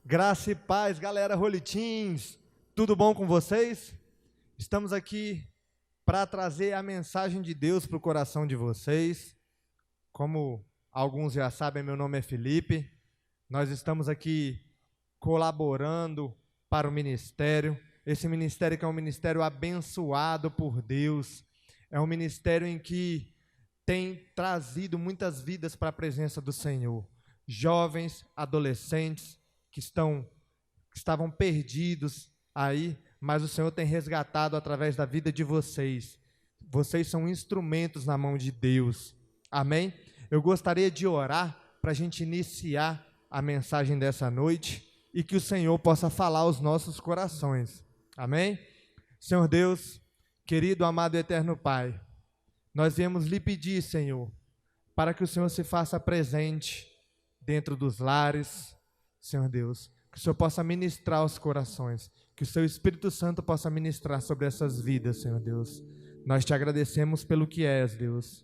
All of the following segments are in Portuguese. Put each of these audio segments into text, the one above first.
Graça e paz, galera Rolitins, tudo bom com vocês? Estamos aqui para trazer a mensagem de Deus para o coração de vocês. Como alguns já sabem, meu nome é Felipe. Nós estamos aqui colaborando para o ministério. Esse ministério que é um ministério abençoado por Deus. É um ministério em que tem trazido muitas vidas para a presença do Senhor. Jovens, adolescentes, que estavam perdidos aí, mas o Senhor tem resgatado através da vida de vocês. Vocês são instrumentos na mão de Deus. Amém? Eu gostaria de orar para a gente iniciar a mensagem dessa noite e que o Senhor possa falar aos nossos corações. Amém? Senhor Deus, querido, amado e eterno Pai, nós viemos lhe pedir, Senhor, para que o Senhor se faça presente dentro dos lares, Senhor Deus, que o Senhor possa ministrar os corações, que o Seu Espírito Santo possa ministrar sobre essas vidas, Senhor Deus. Nós te agradecemos pelo que és, Deus,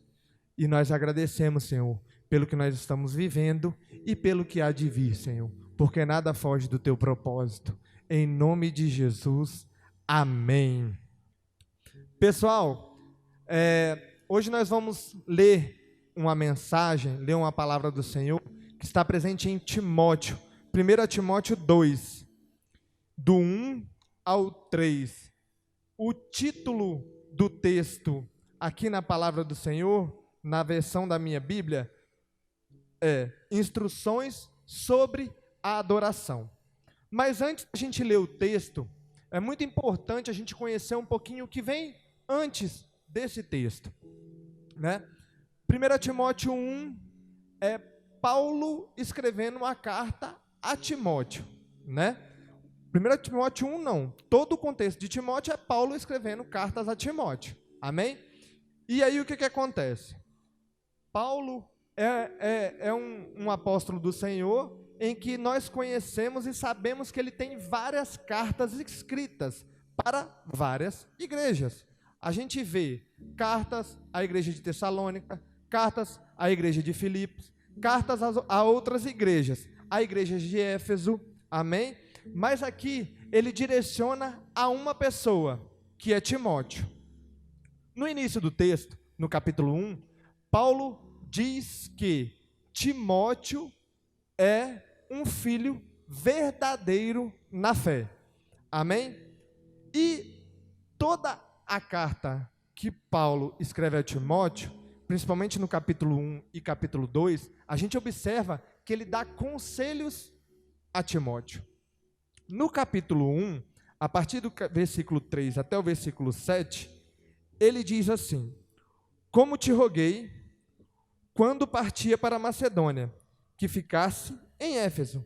e nós agradecemos, Senhor, pelo que nós estamos vivendo e pelo que há de vir, Senhor, porque nada foge do Teu propósito. Em nome de Jesus, amém. Pessoal, hoje nós vamos ler uma mensagem, ler uma palavra do Senhor, que está presente em Timóteo, 1 Timóteo 2, do 1 ao 3. O título do texto aqui na palavra do Senhor, na versão da minha Bíblia, é Instruções sobre a Adoração. Mas antes da gente ler o texto, é muito importante a gente conhecer um pouquinho o que vem antes desse texto, né? 1 Timóteo 1 é Paulo escrevendo uma carta a Timóteo, né? 1 Timóteo 1 não, todo o contexto de Timóteo é Paulo escrevendo cartas a Timóteo, amém? E aí o que acontece? Paulo é um apóstolo do Senhor em que nós conhecemos e sabemos que ele tem várias cartas escritas para várias igrejas. A gente vê cartas à igreja de Tessalônica, cartas à igreja de Filipos, cartas a outras igrejas, a igreja de Éfeso, amém? Mas aqui ele direciona a uma pessoa, que é Timóteo. No início do texto, no capítulo 1, Paulo diz que Timóteo é um filho verdadeiro na fé, amém? E toda a carta que Paulo escreve a Timóteo, principalmente no capítulo 1 e capítulo 2, a gente observa que ele dá conselhos a Timóteo. No capítulo 1, a partir do versículo 3 até o versículo 7, ele diz assim: Como te roguei, quando partia para a Macedônia, que ficasse em Éfeso,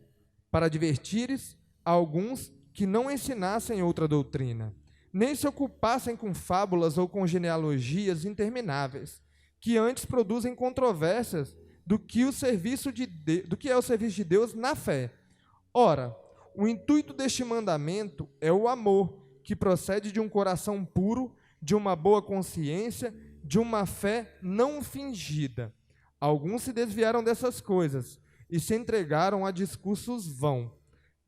para advertires a alguns que não ensinassem outra doutrina, nem se ocupassem com fábulas ou com genealogias intermináveis, que antes produzem controvérsias do que é o serviço de Deus na fé. Ora, o intuito deste mandamento é o amor, que procede de um coração puro, de uma boa consciência, de uma fé não fingida. Alguns se desviaram dessas coisas e se entregaram a discursos vãos.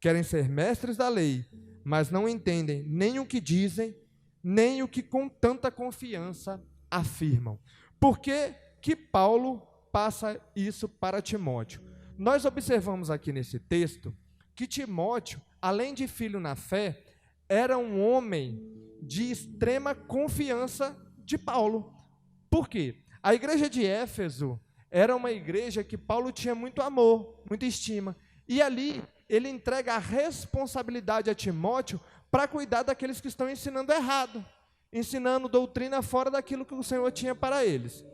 Querem ser mestres da lei, mas não entendem nem o que dizem, nem o que com tanta confiança afirmam. Por que Paulo passa isso para Timóteo? Nós observamos aqui nesse texto que Timóteo, além de filho na fé, era um homem de extrema confiança de Paulo. Por quê? A igreja de Éfeso era uma igreja que Paulo tinha muito amor, muita estima, e ali ele entrega a responsabilidade a Timóteo para cuidar daqueles que estão ensinando errado, ensinando doutrina fora daquilo que o Senhor tinha para eles.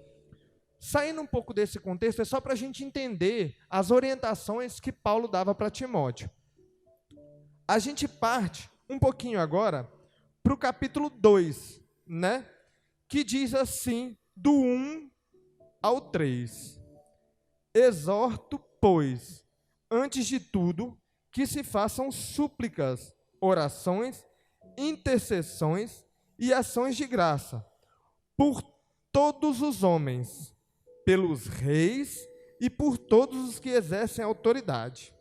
Saindo um pouco desse contexto, é só para a gente entender as orientações que Paulo dava para Timóteo. A gente parte um pouquinho agora para o capítulo 2, né? Que diz assim, do 1 ao 3. Exorto, pois, antes de tudo, que se façam súplicas, orações, intercessões e ações de graça, por todos os homens, pelos reis e por todos os que exercem autoridade,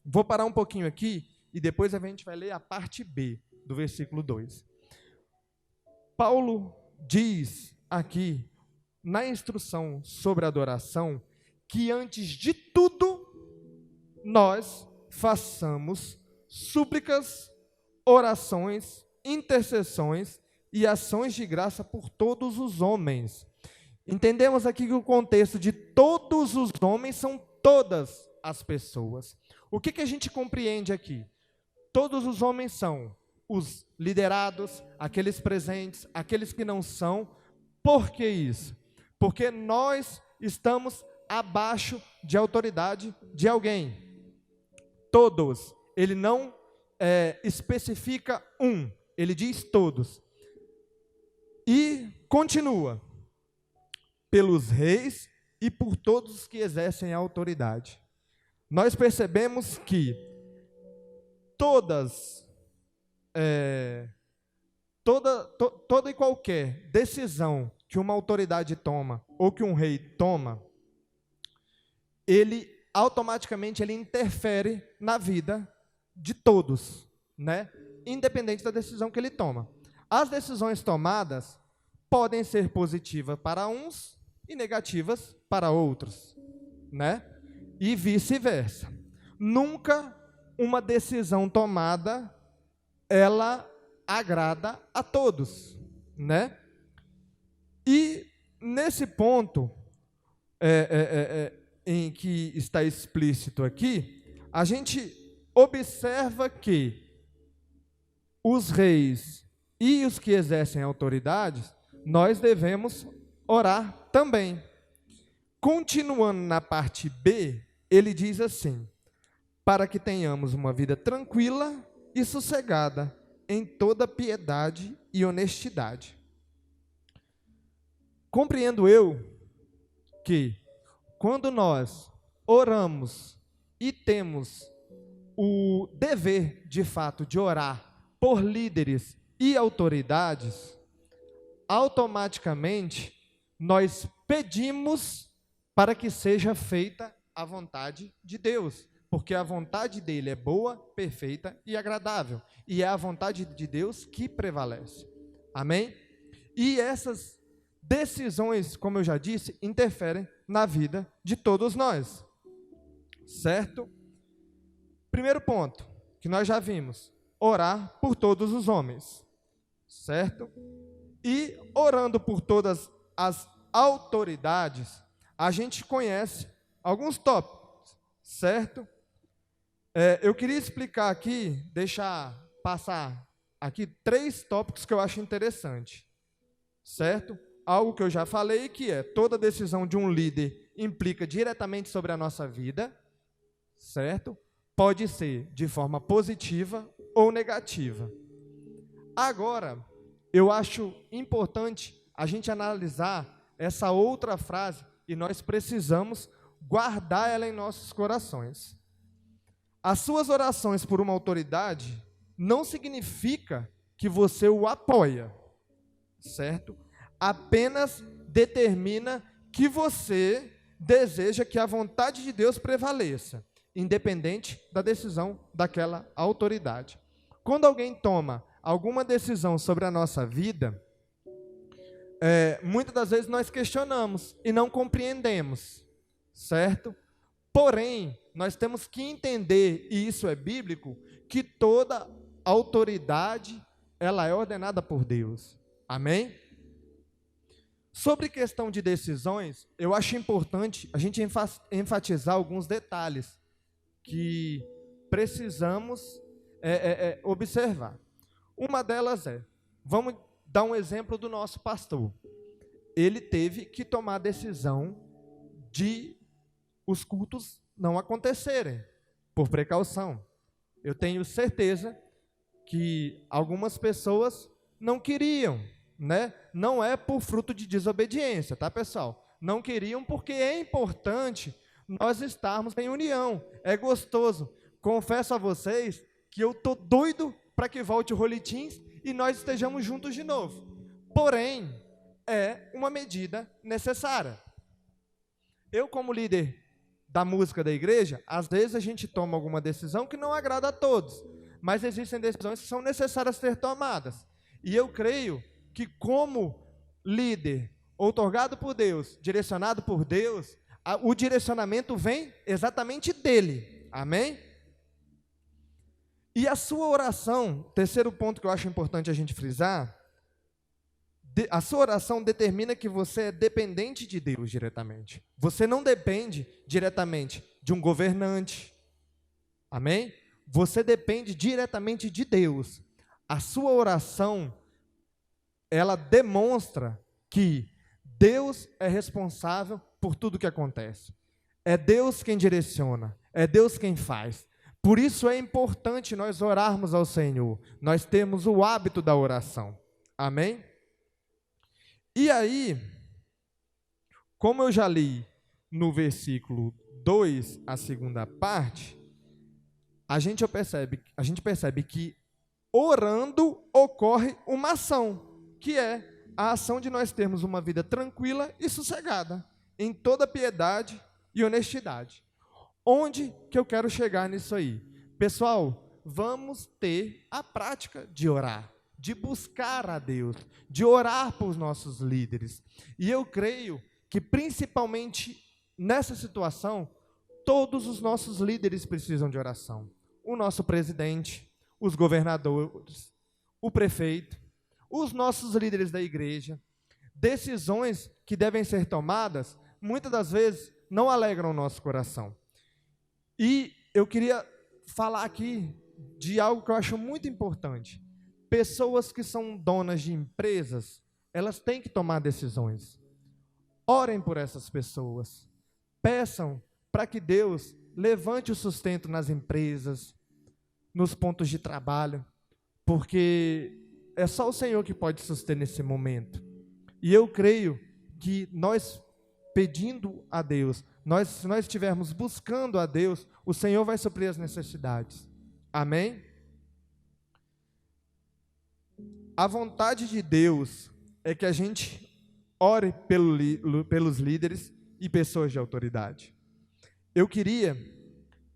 Vou parar um pouquinho aqui e depois a gente vai ler a parte B do versículo 2. Paulo diz aqui, na instrução sobre adoração, que antes de tudo, nós façamos súplicas, orações, intercessões e ações de graça por todos os homens. Entendemos aqui que o contexto de todos os homens são todas as pessoas. O que a gente compreende aqui? Todos os homens são os liderados, aqueles presentes, aqueles que não são. Por que isso? Porque nós estamos abaixo de autoridade de alguém. Todos. Ele não especifica um, ele diz todos. E continua. Pelos reis e por todos os que exercem a autoridade. Nós percebemos que toda e qualquer decisão que uma autoridade toma ou que um rei toma, ele automaticamente interfere na vida de todos, né? Independente da decisão que ele toma. As decisões tomadas podem ser positivas para uns e negativas para outros, né? E vice-versa. Nunca uma decisão tomada, ela agrada a todos, né? E nesse ponto em que está explícito aqui, a gente observa que os reis e os que exercem autoridades, nós devemos orar também. Continuando na parte B, ele diz assim: para que tenhamos uma vida tranquila e sossegada, em toda piedade e honestidade. Compreendo eu que, quando nós oramos e temos o dever, de fato, de orar por líderes e autoridades, automaticamente nós pedimos para que seja feita a vontade de Deus, porque a vontade dele é boa, perfeita e agradável, e é a vontade de Deus que prevalece. Amém? E essas decisões, como eu já disse, interferem na vida de todos nós, certo? Primeiro ponto, que nós já vimos, orar por todos os homens, certo? E orando por todas as autoridades, a gente conhece alguns tópicos, certo? Eu queria explicar aqui, deixar passar aqui 3 tópicos que eu acho interessante, certo? Algo que eu já falei, que é toda decisão de um líder implica diretamente sobre a nossa vida, certo? Pode ser de forma positiva ou negativa. Agora, eu acho importante a gente analisar essa outra frase e nós precisamos guardar ela em nossos corações. As suas orações por uma autoridade não significa que você o apoia, certo? Apenas determina que você deseja que a vontade de Deus prevaleça, independente da decisão daquela autoridade. Quando alguém toma alguma decisão sobre a nossa vida, muitas das vezes nós questionamos e não compreendemos, certo? Porém, nós temos que entender, e isso é bíblico, que toda autoridade, ela é ordenada por Deus. Amém? Sobre questão de decisões, eu acho importante a gente enfatizar alguns detalhes que precisamos observar. Uma delas vamos dar um exemplo do nosso pastor. Ele teve que tomar a decisão de os cultos não acontecerem, por precaução. Eu tenho certeza que algumas pessoas não queriam, né? Não é por fruto de desobediência, tá, pessoal? Não queriam porque é importante nós estarmos em união. É gostoso. Confesso a vocês que eu tô doido para que volte o Roletins e nós estejamos juntos de novo. Porém, é uma medida necessária. Eu, como líder da música da igreja, às vezes a gente toma alguma decisão que não agrada a todos, mas existem decisões que são necessárias ser tomadas. E eu creio que, como líder outorgado por Deus, direcionado por Deus, o direcionamento vem exatamente dele. Amém? E a sua oração, terceiro ponto que eu acho importante a gente frisar, a sua oração determina que você é dependente de Deus diretamente. Você não depende diretamente de um governante. Amém? Você depende diretamente de Deus. A sua oração, ela demonstra que Deus é responsável por tudo que acontece. É Deus quem direciona, é Deus quem faz. Por isso é importante nós orarmos ao Senhor. Nós temos o hábito da oração. Amém? E aí, como eu já li no versículo 2, a segunda parte, a gente percebe que orando ocorre uma ação, que é a ação de nós termos uma vida tranquila e sossegada, em toda piedade e honestidade. Onde que eu quero chegar nisso aí? Pessoal, vamos ter a prática de orar, de buscar a Deus, de orar por nossos líderes. E eu creio que, principalmente nessa situação, todos os nossos líderes precisam de oração. O nosso presidente, os governadores, o prefeito, os nossos líderes da igreja. Decisões que devem ser tomadas, muitas das vezes, não alegram o nosso coração. E eu queria falar aqui de algo que eu acho muito importante. Pessoas que são donas de empresas, elas têm que tomar decisões. Orem por essas pessoas. Peçam para que Deus levante o sustento nas empresas, nos pontos de trabalho, porque é só o Senhor que pode suster nesse momento. E eu creio que nós, pedindo a Deus, se nós estivermos buscando a Deus, o Senhor vai suprir as necessidades. Amém? A vontade de Deus é que a gente ore pelos líderes e pessoas de autoridade. Eu queria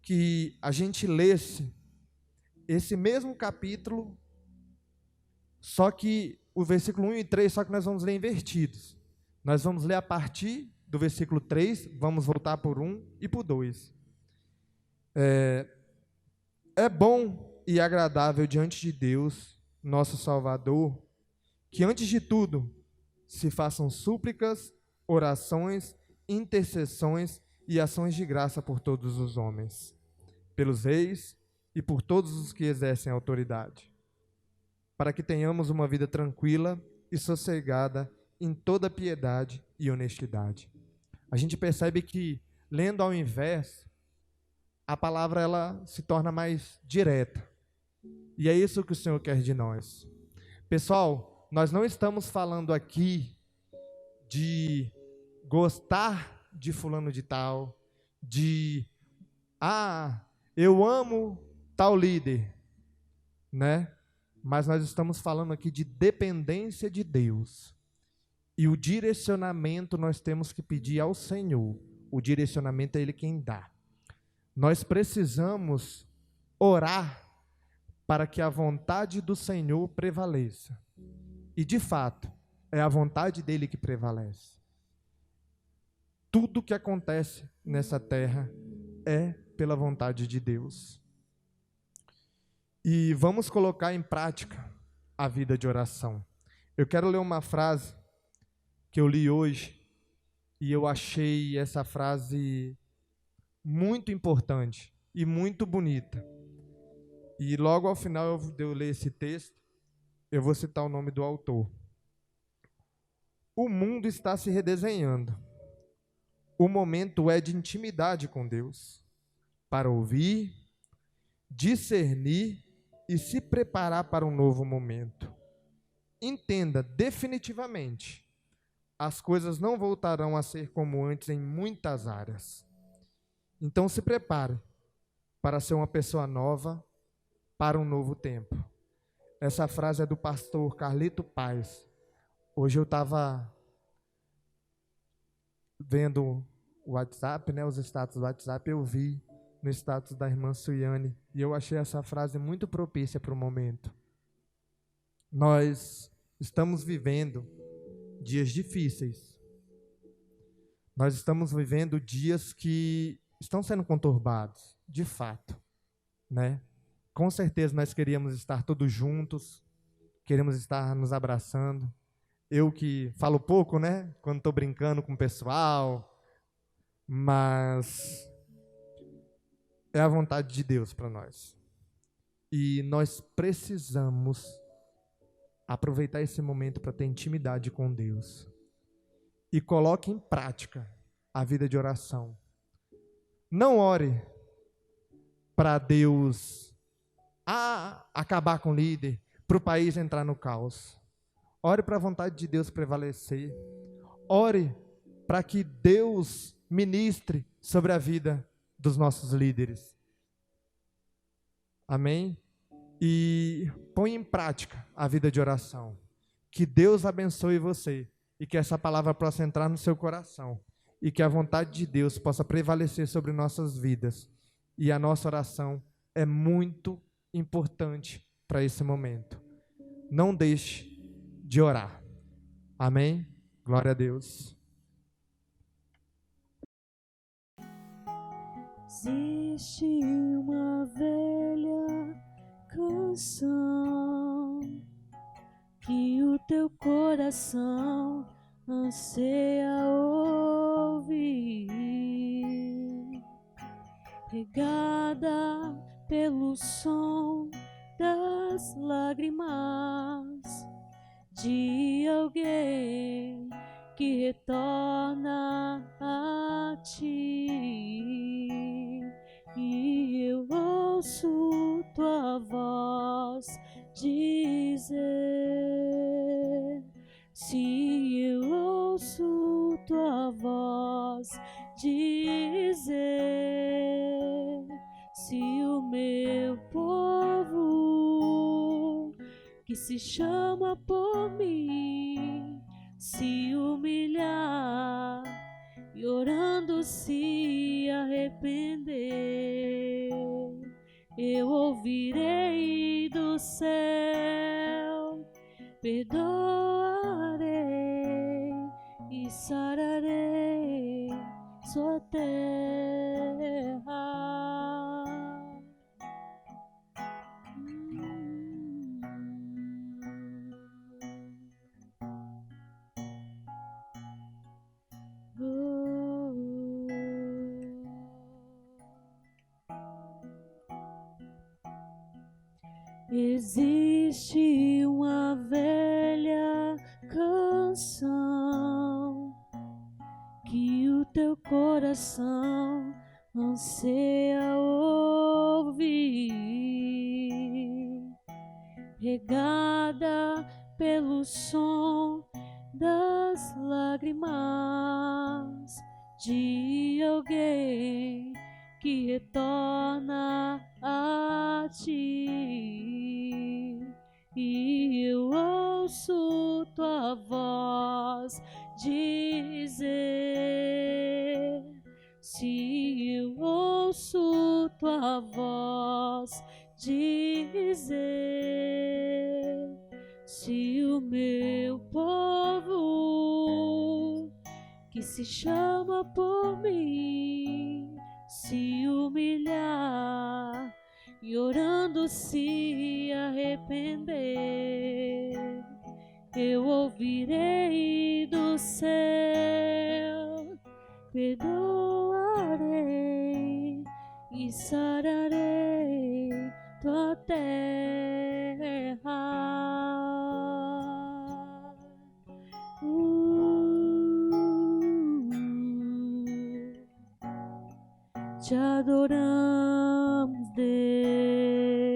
que a gente lesse esse mesmo capítulo, só que o versículo 1 e 3, só que nós vamos ler invertidos. Nós vamos ler a partir do versículo 3, vamos voltar por 1 e por 2. É bom e agradável diante de Deus, nosso Salvador, que antes de tudo se façam súplicas, orações, intercessões e ações de graça por todos os homens, pelos reis e por todos os que exercem autoridade, para que tenhamos uma vida tranquila e sossegada em toda piedade e honestidade. A gente percebe que, lendo ao inverso, a palavra ela se torna mais direta. E é isso que o Senhor quer de nós. Pessoal, nós não estamos falando aqui de gostar de fulano de tal, eu amo tal líder, né? Mas nós estamos falando aqui de dependência de Deus. E o direcionamento nós temos que pedir ao Senhor. O direcionamento é Ele quem dá. Nós precisamos orar para que a vontade do Senhor prevaleça. E, de fato, é a vontade dEle que prevalece. Tudo que acontece nessa terra é pela vontade de Deus. E vamos colocar em prática a vida de oração. Eu quero ler uma frase que eu li hoje, e eu achei essa frase muito importante e muito bonita. E logo ao final de eu ler esse texto, eu vou citar o nome do autor. O mundo está se redesenhando. O momento é de intimidade com Deus, para ouvir, discernir e se preparar para um novo momento. Entenda definitivamente, as coisas não voltarão a ser como antes em muitas áreas. Então se prepare para ser uma pessoa nova para um novo tempo. Essa frase é do pastor Carlito Paz. Hoje eu estava vendo o WhatsApp, né, os status do WhatsApp, eu vi no status da irmã Suiane, e eu achei essa frase muito propícia para o momento. Nós estamos vivendo dias difíceis. Nós estamos vivendo dias que estão sendo conturbados, de fato, né? Com certeza nós queríamos estar todos juntos, queremos estar nos abraçando. Eu que falo pouco, né, quando estou brincando com o pessoal, mas é a vontade de Deus para nós. E nós precisamos aproveitar esse momento para ter intimidade com Deus. E coloque em prática a vida de oração. Não ore para Deus acabar com o líder, para o país entrar no caos. Ore para a vontade de Deus prevalecer. Ore para que Deus ministre sobre a vida dos nossos líderes. Amém? E põe em prática a vida de oração. Que Deus abençoe você e que essa palavra possa entrar no seu coração e que a vontade de Deus possa prevalecer sobre nossas vidas. E a nossa oração é muito importante para esse momento. Não deixe de orar. Amém? Glória a Deus. Existe uma velha canção que o teu coração anseia ouvir, regada pelo som das lágrimas de alguém que retorna a ti. E eu ouço tua voz dizer, se eu ouço tua voz dizer, se o meu povo que se chama por mim se humilhar e orando se arrepender, eu ouvirei do céu, perdoarei e sararei sua terra. Existe uma velha canção que o teu coração anseia ouvir, regada pelo som das lágrimas de alguém que retorna a ti. E eu ouço tua voz dizer, se eu ouço tua voz dizer, se o meu povo que se chama por mim se humilhar e orando se arrepender, eu ouvirei do céu, perdoarei e sararei tua terra. Te adoramos, Deus.